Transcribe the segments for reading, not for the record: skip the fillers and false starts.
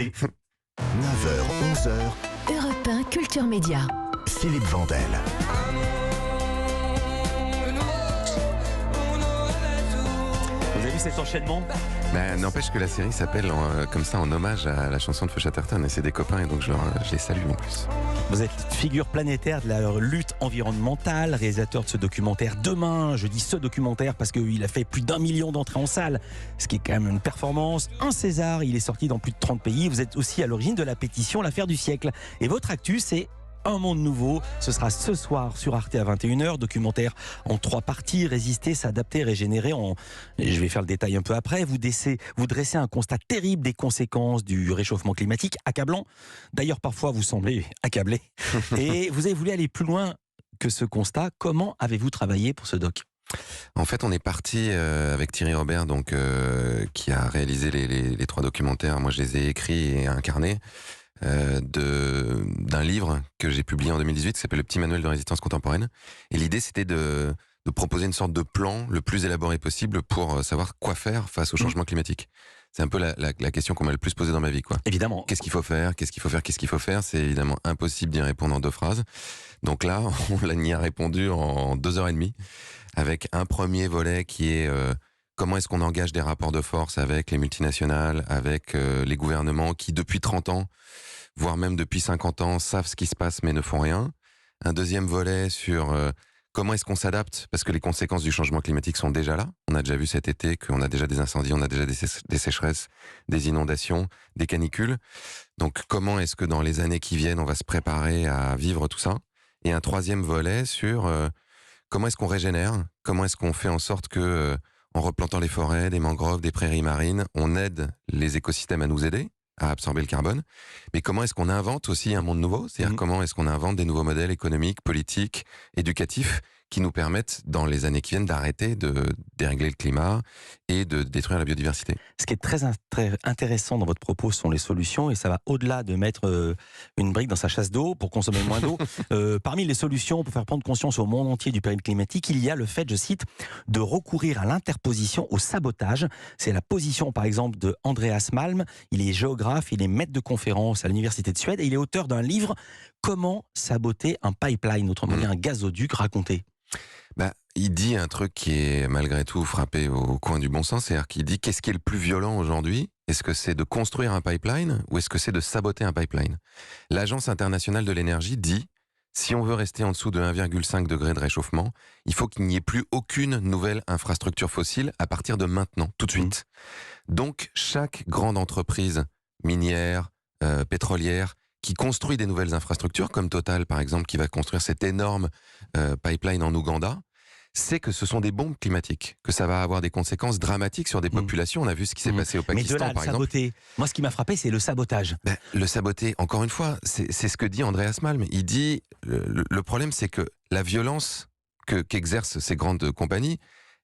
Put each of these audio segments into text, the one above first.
9h, 11h, Europe 1 Culture Média. Philippe Vandel. Vous avez vu cet enchaînement ? N'empêche que la série s'appelle comme ça en hommage à la chanson de Feu Chatterton, et c'est des copains, et donc je les salue en plus. Vous êtes figure planétaire de la lutte environnementale, réalisateur de ce documentaire Demain. Je dis ce documentaire parce qu'il a fait plus d'1 million d'entrées en salle, ce qui est quand même une performance. Un César, il est sorti dans plus de 30 pays. Vous êtes aussi à l'origine de la pétition L'affaire du siècle. Et votre actu, c'est Un monde nouveau. Ce sera ce soir sur Arte à 21h. Documentaire en 3 parties. Résister, s'adapter, régénérer. Je vais faire le détail un peu après. Vous dressez un constat terrible des conséquences du réchauffement climatique, accablant. D'ailleurs, parfois, vous semblez accablé. Et vous avez voulu aller plus loin que ce constat. Comment avez-vous travaillé pour ce doc ? En fait, on est parti avec Thierry Robert, donc, qui a réalisé les 3 documentaires. Moi, je les ai écrits et incarnés. D'un livre que j'ai publié en 2018 qui s'appelle Le petit manuel de résistance contemporaine, et l'idée c'était de proposer une sorte de plan le plus élaboré possible pour savoir quoi faire face au changement climatique. C'est un peu la question qu'on m'a le plus posée dans ma vie, quoi. Évidemment. Qu'est-ce qu'il faut faire ? C'est évidemment impossible d'y répondre en 2 phrases. Donc là, on y a répondu en 2h30 avec un premier volet qui est comment est-ce qu'on engage des rapports de force avec les multinationales, avec les gouvernements qui depuis 30 ans voire même depuis 50 ans, savent ce qui se passe mais ne font rien. Un deuxième volet sur comment est-ce qu'on s'adapte, parce que les conséquences du changement climatique sont déjà là. On a déjà vu cet été qu'on a déjà des incendies, on a déjà des sécheresses, des inondations, des canicules. Donc comment est-ce que dans les années qui viennent, on va se préparer à vivre tout ça ? Et un troisième volet sur comment est-ce qu'on régénère, comment est-ce qu'on fait en sorte que, en replantant les forêts, des mangroves, des prairies marines, on aide les écosystèmes à nous aider à absorber le carbone, mais comment est-ce qu'on invente aussi un monde nouveau ? C'est-à-dire comment est-ce qu'on invente des nouveaux modèles économiques, politiques, éducatifs, qui nous permettent, dans les années qui viennent, d'arrêter de dérégler le climat et de détruire la biodiversité. Ce qui est très intéressant dans votre propos sont les solutions, et ça va au-delà de mettre une brique dans sa chasse d'eau pour consommer moins d'eau. Parmi les solutions pour faire prendre conscience au monde entier du péril climatique, il y a le fait, je cite, de recourir à l'interposition, au sabotage. C'est la position, par exemple, de Andreas Malm. Il est géographe, il est maître de conférence à l'Université de Suède, et il est auteur d'un livre « Comment saboter un pipeline », autrement dit un gazoduc. Racontez. Il dit un truc qui est malgré tout frappé au coin du bon sens, c'est-à-dire qu'il dit qu'est-ce qui est le plus violent aujourd'hui ? Est-ce que c'est de construire un pipeline ou est-ce que c'est de saboter un pipeline ? L'Agence internationale de l'énergie dit si on veut rester en dessous de 1,5 degré de réchauffement, il faut qu'il n'y ait plus aucune nouvelle infrastructure fossile à partir de maintenant, tout de suite. Donc chaque grande entreprise minière, pétrolière, qui construit des nouvelles infrastructures, comme Total par exemple, qui va construire cette énorme pipeline en Ouganda, c'est que ce sont des bombes climatiques, que ça va avoir des conséquences dramatiques sur des populations. On a vu ce qui s'est passé au Pakistan, Mais de là, par exemple. Saboter. Moi, ce qui m'a frappé, c'est le sabotage. Le saboter, encore une fois, c'est ce que dit Andreas Malm. Il dit, le problème, c'est que la violence qu'exercent ces grandes compagnies,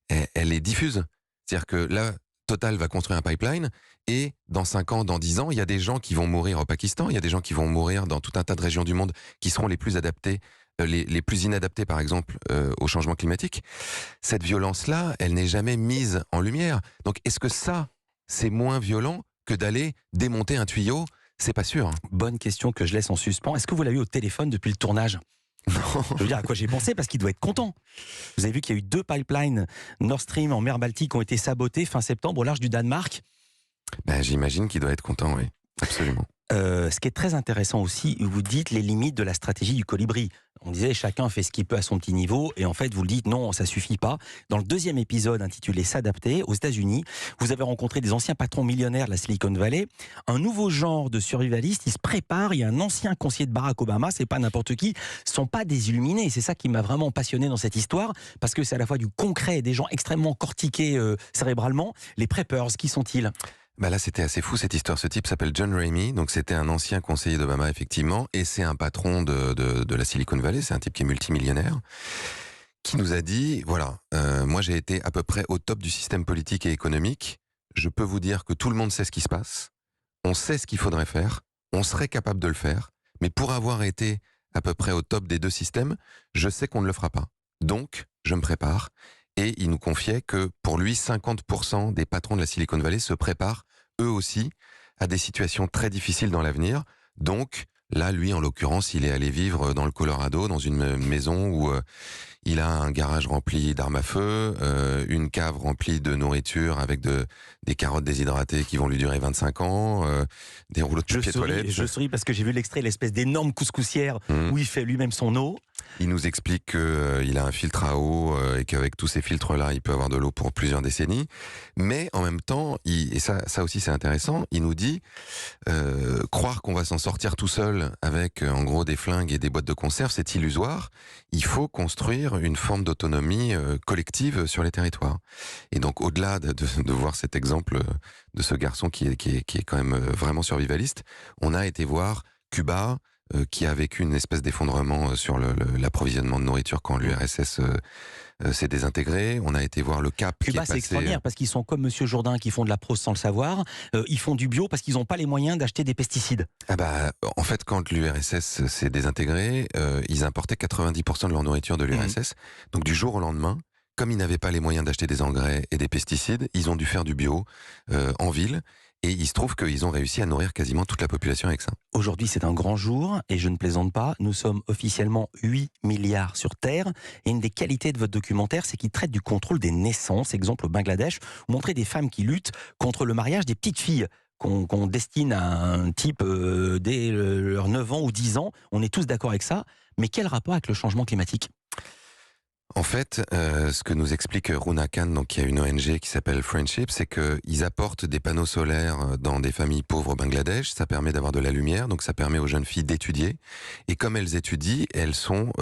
elle est diffuse. C'est-à-dire que là, Total va construire un pipeline, et dans 5 ans, dans 10 ans, il y a des gens qui vont mourir au Pakistan, il y a des gens qui vont mourir dans tout un tas de régions du monde qui seront les plus adaptées, les plus inadaptés par exemple au changement climatique. Cette violence-là, elle n'est jamais mise en lumière. Donc est-ce que ça, c'est moins violent que d'aller démonter un tuyau ? C'est pas sûr. Bonne question que je laisse en suspens. Est-ce que vous l'avez eu au téléphone depuis le tournage ? Non. Je veux dire à quoi j'ai pensé, parce qu'il doit être content. Vous avez vu qu'il y a eu 2 pipelines Nord Stream en mer Baltique qui ont été sabotés fin septembre au large du Danemark. J'imagine qu'il doit être content, oui. Absolument. Ce qui est très intéressant aussi, vous dites les limites de la stratégie du colibri. On disait chacun fait ce qu'il peut à son petit niveau, et en fait vous le dites non, ça suffit pas. Dans le 2e épisode intitulé S'adapter, aux États-Unis, vous avez rencontré des anciens patrons millionnaires de la Silicon Valley, un nouveau genre de survivaliste, il se prépare. Il y a un ancien conseiller de Barack Obama, c'est pas n'importe qui, ce sont pas des illuminés. C'est ça qui m'a vraiment passionné dans cette histoire, parce que c'est à la fois du concret, des gens extrêmement cortiqués cérébralement. Les preppers, qui sont-ils ? Là, c'était assez fou cette histoire. Ce type s'appelle John Ramey, donc c'était un ancien conseiller d'Obama, effectivement, et c'est un patron de la Silicon Valley, c'est un type qui est multimillionnaire, qui nous a dit, voilà, moi j'ai été à peu près au top du système politique et économique, je peux vous dire que tout le monde sait ce qui se passe, on sait ce qu'il faudrait faire, on serait capable de le faire, mais pour avoir été à peu près au top des 2 systèmes, je sais qu'on ne le fera pas. Donc, je me prépare. Et il nous confiait que pour lui, 50% des patrons de la Silicon Valley se préparent eux aussi à des situations très difficiles dans l'avenir. Donc là, lui, en l'occurrence, il est allé vivre dans le Colorado, dans une maison où il a un garage rempli d'armes à feu, une cave remplie de nourriture avec des carottes déshydratées qui vont lui durer 25 ans, des rouleaux de papier toilette. Je souris parce que j'ai vu l'extrait, l'espèce d'énorme couscoussière où il fait lui-même son eau. Il nous explique qu'il a un filtre à eau et qu'avec tous ces filtres-là, il peut avoir de l'eau pour plusieurs décennies. Mais en même temps, et ça aussi c'est intéressant, il nous dit croire qu'on va s'en sortir tout seul avec en gros des flingues et des boîtes de conserve, c'est illusoire. Il faut construire une forme d'autonomie collective sur les territoires. Et donc au-delà de voir cet exemple de ce garçon qui est quand même vraiment survivaliste, on a été voir Cuba, qui a vécu une espèce d'effondrement sur l'approvisionnement de nourriture quand l'URSS s'est désintégré. On a été voir le Cap. Cuba, c'est extraordinaire parce qu'ils sont comme Monsieur Jourdain qui font de la prose sans le savoir. Ils font du bio parce qu'ils n'ont pas les moyens d'acheter des pesticides. En fait, quand l'URSS s'est désintégrée, ils importaient 90% de leur nourriture de l'URSS. Donc du jour au lendemain, comme ils n'avaient pas les moyens d'acheter des engrais et des pesticides, ils ont dû faire du bio en ville. Et il se trouve qu'ils ont réussi à nourrir quasiment toute la population avec ça. Aujourd'hui, c'est un grand jour, et je ne plaisante pas, nous sommes officiellement 8 milliards sur Terre, et une des qualités de votre documentaire, c'est qu'il traite du contrôle des naissances. Exemple au Bangladesh, vous montrez des femmes qui luttent contre le mariage des petites filles qu'on destine à un type dès leurs 9 ans ou 10 ans. On est tous d'accord avec ça, mais quel rapport avec le changement climatique ? En fait, ce que nous explique Runa Khan, donc qui a une ONG qui s'appelle Friendship, c'est qu'ils apportent des panneaux solaires dans des familles pauvres au Bangladesh. Ça permet d'avoir de la lumière, donc ça permet aux jeunes filles d'étudier. Et comme elles étudient, elles sont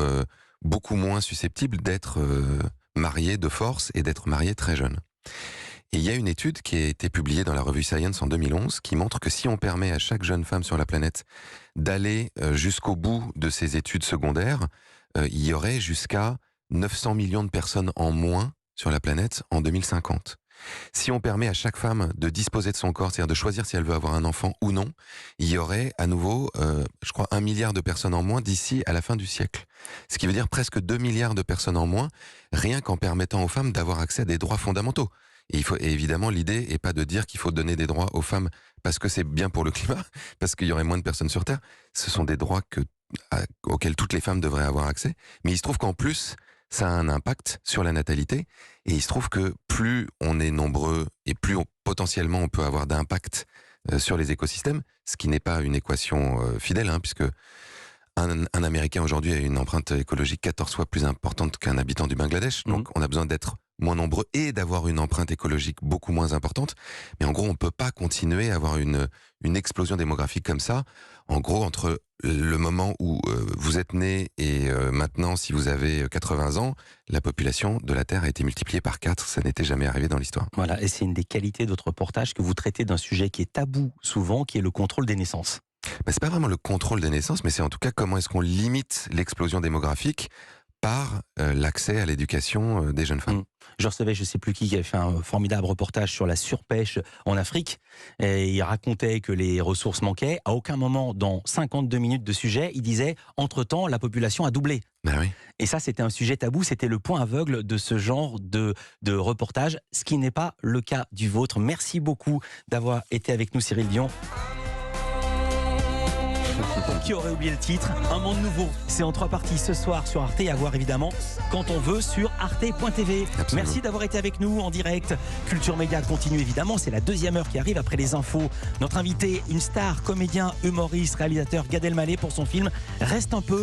beaucoup moins susceptibles d'être mariées de force et d'être mariées très jeunes. Et il y a une étude qui a été publiée dans la revue Science en 2011 qui montre que si on permet à chaque jeune femme sur la planète d'aller jusqu'au bout de ses études secondaires, il y aurait jusqu'à 900 millions de personnes en moins sur la planète en 2050. Si on permet à chaque femme de disposer de son corps, c'est-à-dire de choisir si elle veut avoir un enfant ou non, il y aurait à nouveau, je crois, 1 milliard de personnes en moins d'ici à la fin du siècle. Ce qui veut dire presque 2 milliards de personnes en moins, rien qu'en permettant aux femmes d'avoir accès à des droits fondamentaux. Et évidemment, l'idée n'est pas de dire qu'il faut donner des droits aux femmes parce que c'est bien pour le climat, parce qu'il y aurait moins de personnes sur Terre. Ce sont des droits auxquels toutes les femmes devraient avoir accès. Mais il se trouve qu'en plus, ça a un impact sur la natalité, et il se trouve que plus on est nombreux et plus potentiellement on peut avoir d'impact sur les écosystèmes, ce qui n'est pas une équation fidèle, puisque un Américain aujourd'hui a une empreinte écologique 14 fois plus importante qu'un habitant du Bangladesh, donc on a besoin d'être moins nombreux et d'avoir une empreinte écologique beaucoup moins importante. Mais en gros, on ne peut pas continuer à avoir une explosion démographique comme ça. En gros, entre le moment où vous êtes né et maintenant, si vous avez 80 ans, la population de la Terre a été multipliée par 4. Ça n'était jamais arrivé dans l'histoire. Voilà, et c'est une des qualités de votre reportage que vous traitez d'un sujet qui est tabou souvent, qui est le contrôle des naissances. C'est pas vraiment le contrôle des naissances, mais c'est en tout cas comment est-ce qu'on limite l'explosion démographique par l'accès à l'éducation des jeunes femmes. Je recevais, je ne sais plus qui avait fait un formidable reportage sur la surpêche en Afrique, et il racontait que les ressources manquaient. À aucun moment, dans 52 minutes de sujet, il disait « Entre-temps, la population a doublé ». Oui. Et ça, c'était un sujet tabou, c'était le point aveugle de ce genre de reportage, ce qui n'est pas le cas du vôtre. Merci beaucoup d'avoir été avec nous, Cyril Dion. Pour qui aurait oublié le titre, Un monde nouveau. C'est en 3 parties ce soir sur Arte, à voir évidemment quand on veut sur arte.tv. Merci d'avoir été avec nous en direct. Culture Média continue évidemment, c'est la 2e heure qui arrive après les infos. Notre invité, une star, comédien, humoriste, réalisateur Gad Elmaleh pour son film Reste un peu.